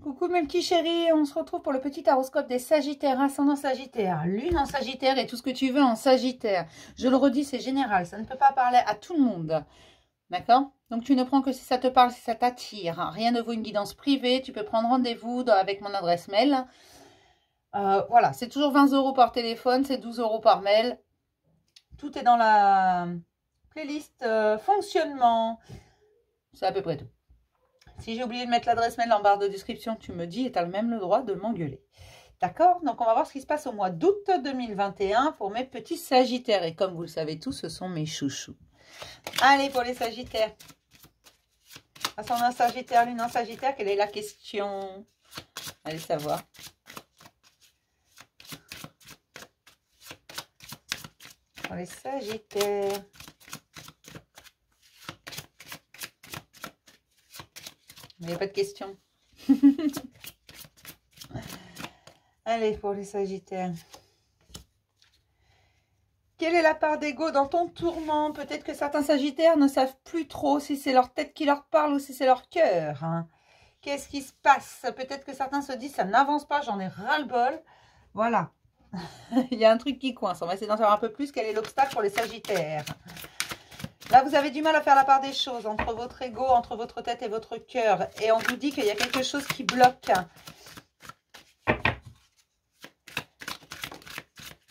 Coucou mes petits chéris, on se retrouve pour le petit horoscope des Sagittaires, ascendant Sagittaire, lune en Sagittaire et tout ce que tu veux en Sagittaire. Je le redis, c'est général, ça ne peut pas parler à tout le monde. D'accord? Donc tu ne prends que si ça te parle, si ça t'attire. Rien ne vaut une guidance privée, tu peux prendre rendez-vous avec mon adresse mail. Voilà, c'est toujours 20 € par téléphone, c'est 12 € par mail. Tout est dans la playlist fonctionnement. C'est à peu près tout. Si j'ai oublié de mettre l'adresse mail en barre de description, tu me dis et tu as même le droit de m'engueuler. D'accord? Donc, on va voir ce qui se passe au mois d'août 2021 pour mes petits Sagittaires. Et comme vous le savez tous, ce sont mes chouchous. Allez, pour les Sagittaires. Ascendant Sagittaire, lune en Sagittaire, quelle est la question? Allez savoir. Pour les Sagittaires. Il n'y a pas de question. Allez, pour les Sagittaires. Quelle est la part d'ego dans ton tourment? Peut-être que certains Sagittaires ne savent plus trop si c'est leur tête qui leur parle ou si c'est leur cœur. Hein. Qu'est-ce qui se passe? Peut-être que certains se disent, ça n'avance pas, j'en ai ras-le-bol. Voilà. Il y a un truc qui coince. On va essayer d'en savoir un peu plus. Quel est l'obstacle pour les Sagittaires? Là, vous avez du mal à faire la part des choses entre votre ego, entre votre tête et votre cœur. Et on vous dit qu'il y a quelque chose qui bloque.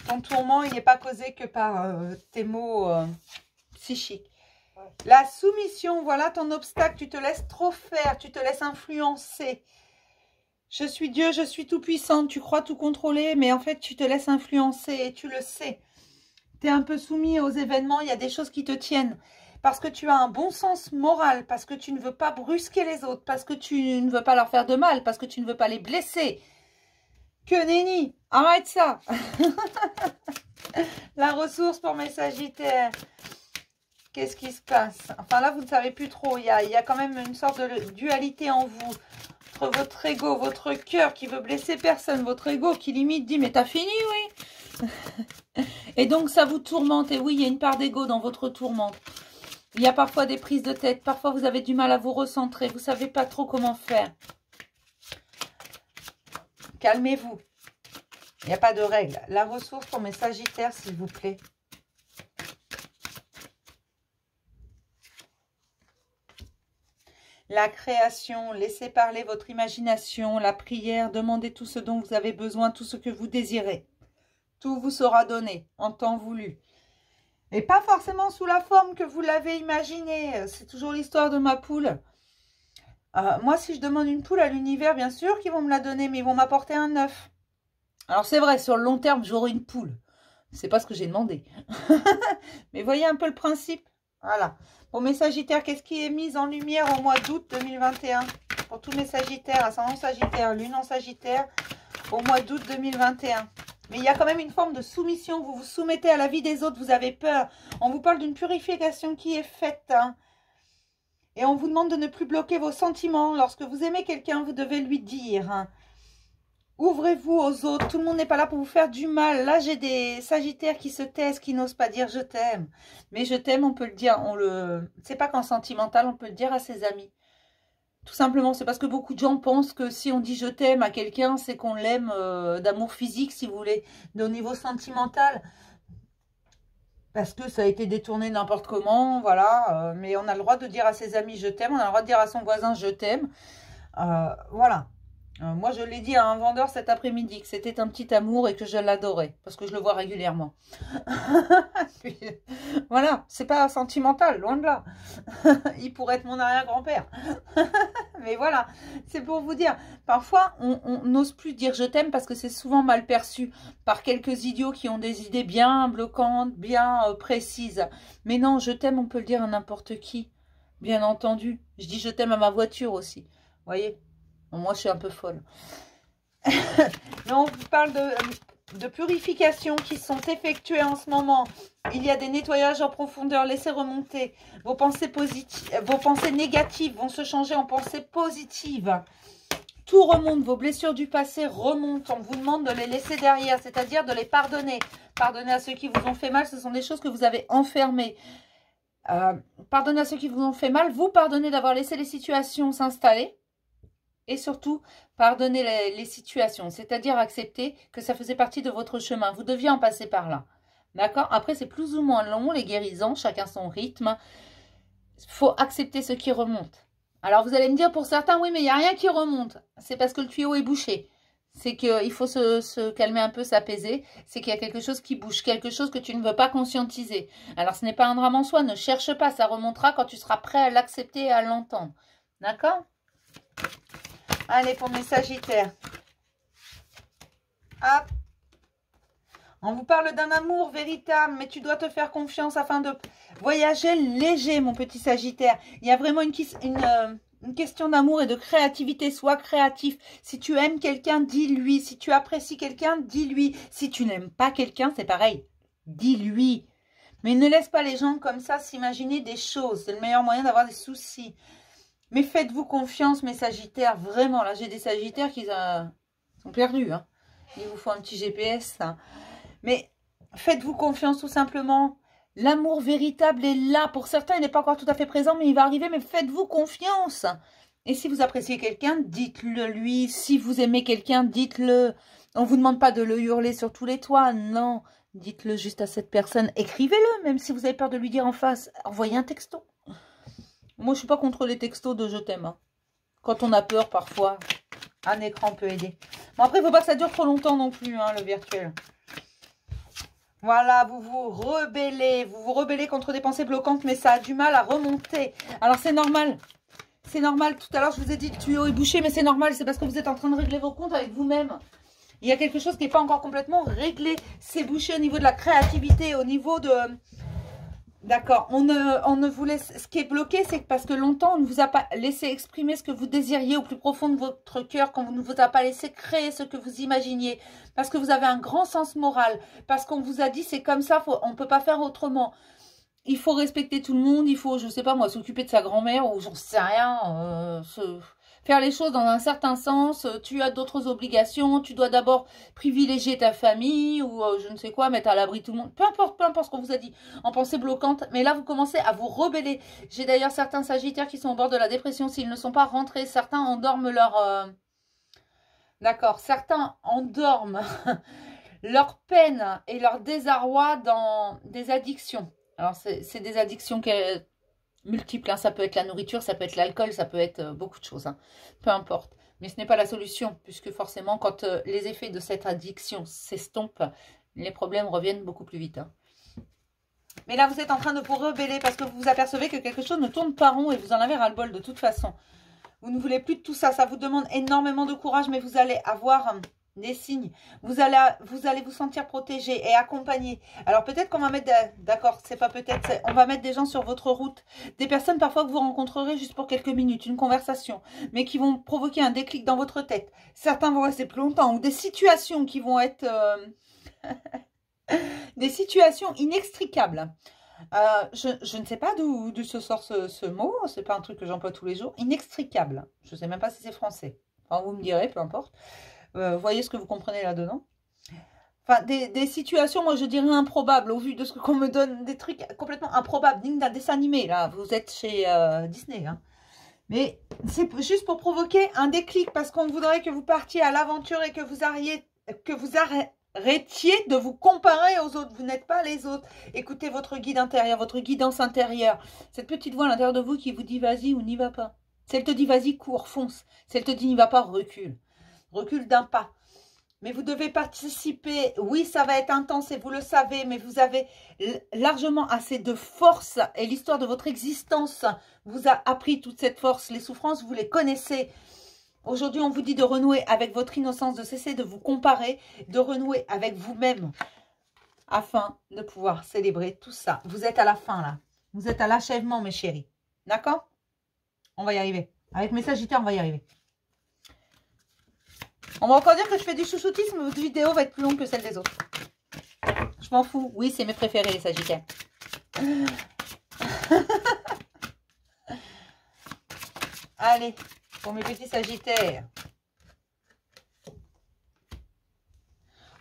Ton tourment, il n'est pas causé que par tes maux psychiques. La soumission, voilà ton obstacle. Tu te laisses trop faire, tu te laisses influencer. Je suis Dieu, je suis tout puissante. Tu crois tout contrôler, mais en fait, tu te laisses influencer et tu le sais. Tu es un peu soumis aux événements, il y a des choses qui te tiennent. Parce que tu as un bon sens moral, parce que tu ne veux pas brusquer les autres, parce que tu ne veux pas leur faire de mal, parce que tu ne veux pas les blesser. Que nenni, arrête ça. La ressource pour mes Sagittaires. Qu'est-ce qui se passe? Enfin là, vous ne savez plus trop. Il y a quand même une sorte de dualité en vous. Entre votre ego, votre cœur qui veut blesser personne, votre ego qui limite dit, mais t'as fini, oui. Et donc, ça vous tourmente. Et oui, il y a une part d'ego dans votre tourmente. Il y a parfois des prises de tête. Parfois, vous avez du mal à vous recentrer. Vous ne savez pas trop comment faire. Calmez-vous. Il n'y a pas de règle. La ressource pour mes Sagittaires, s'il vous plaît. La création, laissez parler votre imagination, la prière, demandez tout ce dont vous avez besoin, tout ce que vous désirez. Tout vous sera donné en temps voulu. Et pas forcément sous la forme que vous l'avez imaginé. C'est toujours l'histoire de ma poule. Moi, si je demande une poule à l'univers, bien sûr qu'ils vont me la donner, mais ils vont m'apporter un œuf. Alors, c'est vrai, sur le long terme, j'aurai une poule. C'est pas ce que j'ai demandé. Mais voyez un peu le principe. Voilà. Pour mes Sagittaires, qu'est-ce qui est mis en lumière au mois d'août 2021? Pour tous mes Sagittaires, ascendant Sagittaire, lune en Sagittaire, au mois d'août 2021. Mais il y a quand même une forme de soumission. Vous vous soumettez à la vie des autres, vous avez peur. On vous parle d'une purification qui est faite. Hein. Et on vous demande de ne plus bloquer vos sentiments. Lorsque vous aimez quelqu'un, vous devez lui dire. Hein. Ouvrez-vous aux autres. Tout le monde n'est pas là pour vous faire du mal. Là, j'ai des Sagittaires qui se taisent, qui n'osent pas dire « je t'aime ». Mais « je t'aime », on peut le dire. C'est pas qu'en sentimental, on peut le dire à ses amis. Tout simplement, c'est parce que beaucoup de gens pensent que si on dit « je t'aime » à quelqu'un, c'est qu'on l'aime d'amour physique, si vous voulez, au niveau sentimental. Parce que ça a été détourné n'importe comment, voilà. Mais on a le droit de dire à ses amis « je t'aime », on a le droit de dire à son voisin « je t'aime ». Voilà. Moi, je l'ai dit à un vendeur cet après-midi que c'était un petit amour et que je l'adorais. Parce que je le vois régulièrement. Puis, voilà, c'est pas sentimental, loin de là. Il pourrait être mon arrière-grand-père. Mais voilà, c'est pour vous dire. Parfois, on n'ose plus dire je t'aime parce que c'est souvent mal perçu par quelques idiots qui ont des idées bien bloquantes, bien précises. Mais non, je t'aime, on peut le dire à n'importe qui. Bien entendu. Je dis je t'aime à ma voiture aussi. Vous voyez ? Moi, je suis un peu folle. Non, on vous parle de purifications qui sont effectuées en ce moment. Il y a des nettoyages en profondeur. Laissez remonter. Vos pensées positives, vos pensées négatives vont se changer en pensées positives. Tout remonte. Vos blessures du passé remontent. On vous demande de les laisser derrière, c'est-à-dire de les pardonner. Pardonner à ceux qui vous ont fait mal. Ce sont des choses que vous avez enfermées. Pardonnez à ceux qui vous ont fait mal. Vous pardonnez d'avoir laissé les situations s'installer. Et surtout, pardonner les situations, c'est-à-dire accepter que ça faisait partie de votre chemin. Vous deviez en passer par là. D'accord? Après, c'est plus ou moins long, les guérisons, chacun son rythme. Il faut accepter ce qui remonte. Alors, vous allez me dire, pour certains, oui, mais il n'y a rien qui remonte. C'est parce que le tuyau est bouché. C'est qu'il faut se calmer un peu, s'apaiser. C'est qu'il y a quelque chose qui bouge, quelque chose que tu ne veux pas conscientiser. Alors, ce n'est pas un drame en soi, ne cherche pas, ça remontera quand tu seras prêt à l'accepter et à l'entendre. D'accord? Allez, pour mes Sagittaires. Hop. On vous parle d'un amour véritable, mais tu dois te faire confiance afin de voyager léger, mon petit Sagittaire. Il y a vraiment une question d'amour et de créativité. Sois créatif. Si tu aimes quelqu'un, dis-lui. Si tu apprécies quelqu'un, dis-lui. Si tu n'aimes pas quelqu'un, c'est pareil. Dis-lui. Mais ne laisse pas les gens comme ça s'imaginer des choses. C'est le meilleur moyen d'avoir des soucis. Mais faites-vous confiance, mes Sagittaires. Vraiment, là, j'ai des Sagittaires qui sont perdus. Hein. Il vous faut un petit GPS. Hein. Mais faites-vous confiance tout simplement. L'amour véritable est là. Pour certains, il n'est pas encore tout à fait présent, mais il va arriver. Mais faites-vous confiance. Et si vous appréciez quelqu'un, dites-le lui. Si vous aimez quelqu'un, dites-le. On ne vous demande pas de le hurler sur tous les toits. Non, dites-le juste à cette personne. Écrivez-le, même si vous avez peur de lui dire en face. Envoyez un texto. Moi, je ne suis pas contre les textos de « je t'aime ». Hein. Quand on a peur, parfois, un écran peut aider. Bon, après, il ne faut pas que ça dure trop longtemps non plus, hein, le virtuel. Voilà, vous vous rebellez contre des pensées bloquantes, mais ça a du mal à remonter. Alors, c'est normal. C'est normal. Tout à l'heure, je vous ai dit que le tuyau est bouché, mais c'est normal. C'est parce que vous êtes en train de régler vos comptes avec vous-même. Il y a quelque chose qui n'est pas encore complètement réglé. C'est bouché au niveau de la créativité, au niveau de... D'accord, on ne vous laisse... Ce qui est bloqué, c'est parce que longtemps, on ne vous a pas laissé exprimer ce que vous désiriez au plus profond de votre cœur, qu'on ne vous a pas laissé créer ce que vous imaginiez, parce que vous avez un grand sens moral, parce qu'on vous a dit c'est comme ça, on ne peut pas faire autrement. Il faut respecter tout le monde, il faut, je ne sais pas moi, s'occuper de sa grand-mère, ou j'en sais rien, faire les choses dans un certain sens, tu as d'autres obligations, tu dois d'abord privilégier ta famille ou je ne sais quoi, mettre à l'abri tout le monde. Peu importe ce qu'on vous a dit en pensée bloquante. Mais là, vous commencez à vous rebeller. J'ai d'ailleurs certains Sagittaires qui sont au bord de la dépression s'ils ne sont pas rentrés. Certains endorment leur... D'accord, certains endorment leur peine et leur désarroi dans des addictions. Alors, c'est des addictions multiples, hein. Ça peut être la nourriture, ça peut être l'alcool, ça peut être beaucoup de choses, hein. Peu importe. Mais ce n'est pas la solution, puisque forcément, quand les effets de cette addiction s'estompent, les problèmes reviennent beaucoup plus vite. Hein. Mais là, vous êtes en train de vous rebeller parce que vous vous apercevez que quelque chose ne tourne pas rond et vous en avez ras-le-bol de toute façon. Vous ne voulez plus de tout ça. Ça vous demande énormément de courage, mais vous allez avoir... des signes, vous allez vous sentir protégé et accompagné. Alors peut-être qu'on va mettre, d'accord, c'est pas peut-être, on va mettre des gens sur votre route, des personnes parfois que vous rencontrerez juste pour quelques minutes, une conversation, mais qui vont provoquer un déclic dans votre tête. Certains vont rester plus longtemps, ou des situations qui vont être des situations inextricables. Je ne sais pas d'où se sort ce mot, c'est pas un truc que j'emploie tous les jours, inextricable. Je ne sais même pas si c'est français. Enfin, vous me direz, peu importe. Voyez ce que vous comprenez là-dedans. Enfin, des situations, moi je dirais improbables, au vu de ce qu'on me donne, des trucs complètement improbables, dignes d'un dessin animé. Là, vous êtes chez Disney. Hein. Mais c'est juste pour provoquer un déclic, parce qu'on voudrait que vous partiez à l'aventure et que vous arrêtiez de vous comparer aux autres. Vous n'êtes pas les autres. Écoutez votre guide intérieur, votre guidance intérieure. Cette petite voix à l'intérieur de vous qui vous dit vas-y ou n'y va pas. Si elle te dit vas-y, cours, fonce. Si elle te dit n'y va pas, recule. Recule d'un pas. Mais vous devez participer. Oui, ça va être intense et vous le savez, mais vous avez largement assez de force et l'histoire de votre existence vous a appris toute cette force. Les souffrances, vous les connaissez. Aujourd'hui, on vous dit de renouer avec votre innocence, de cesser de vous comparer, de renouer avec vous-même afin de pouvoir célébrer tout ça. Vous êtes à la fin, là. Vous êtes à l'achèvement, mes chéris. D'accord? On va y arriver. Avec mes Sagittaires, on va y arriver. On va encore dire que je fais du chouchoutisme, votre vidéo va être plus longue que celle des autres. Je m'en fous. Oui, c'est mes préférés, les Sagittaires. Allez, pour mes petits Sagittaires.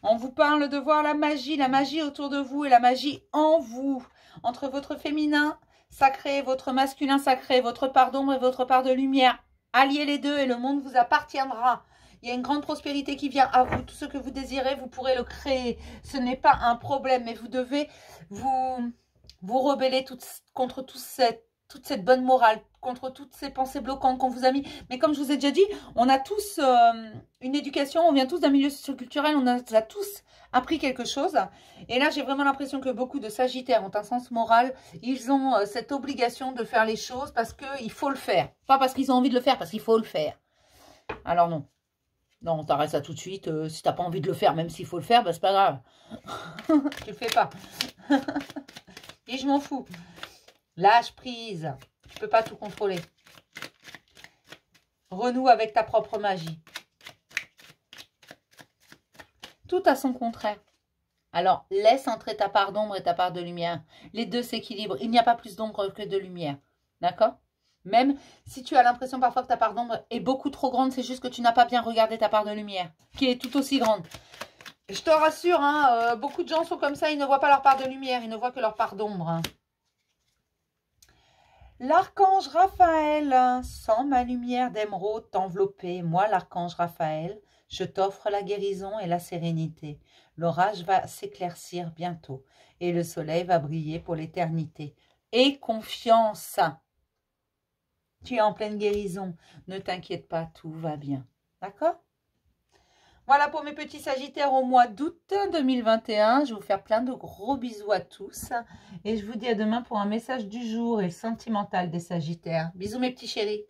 On vous parle de voir la magie autour de vous et la magie en vous. Entre votre féminin sacré, votre masculin sacré, votre part d'ombre et votre part de lumière. Alliez les deux et le monde vous appartiendra. Il y a une grande prospérité qui vient à vous. Tout ce que vous désirez, vous pourrez le créer. Ce n'est pas un problème, mais vous devez vous rebeller contre toute cette bonne morale, contre toutes ces pensées bloquantes qu'on vous a mis. Mais comme je vous ai déjà dit, on a tous une éducation, on vient tous d'un milieu socioculturel, on a tous appris quelque chose. Et là, j'ai vraiment l'impression que beaucoup de Sagittaires ont un sens moral. Ils ont cette obligation de faire les choses parce qu'il faut le faire. Pas parce qu'ils ont envie de le faire, parce qu'il faut le faire. Alors non. Non, t'arrêtes ça tout de suite. Si t'as pas envie de le faire, même s'il faut le faire, bah, c'est pas grave. Tu le fais pas. Et je m'en fous. Lâche prise. Tu peux pas tout contrôler. Renoue avec ta propre magie. Tout a son contraire. Alors, laisse entrer ta part d'ombre et ta part de lumière. Les deux s'équilibrent. Il n'y a pas plus d'ombre que de lumière. D'accord ? Même si tu as l'impression parfois que ta part d'ombre est beaucoup trop grande, c'est juste que tu n'as pas bien regardé ta part de lumière, qui est tout aussi grande. Je te rassure, hein, beaucoup de gens sont comme ça, ils ne voient pas leur part de lumière, ils ne voient que leur part d'ombre. Hein. L'archange Raphaël, sans ma lumière d'émeraude t'envelopper, moi l'archange Raphaël, je t'offre la guérison et la sérénité. L'orage va s'éclaircir bientôt et le soleil va briller pour l'éternité. Et confiance. Tu es en pleine guérison. Ne t'inquiète pas, tout va bien. D'accord? Voilà pour mes petits Sagittaires au mois d'août 2021. Je vais vous faire plein de gros bisous à tous. Et je vous dis à demain pour un message du jour et sentimental des Sagittaires. Bisous mes petits chéris.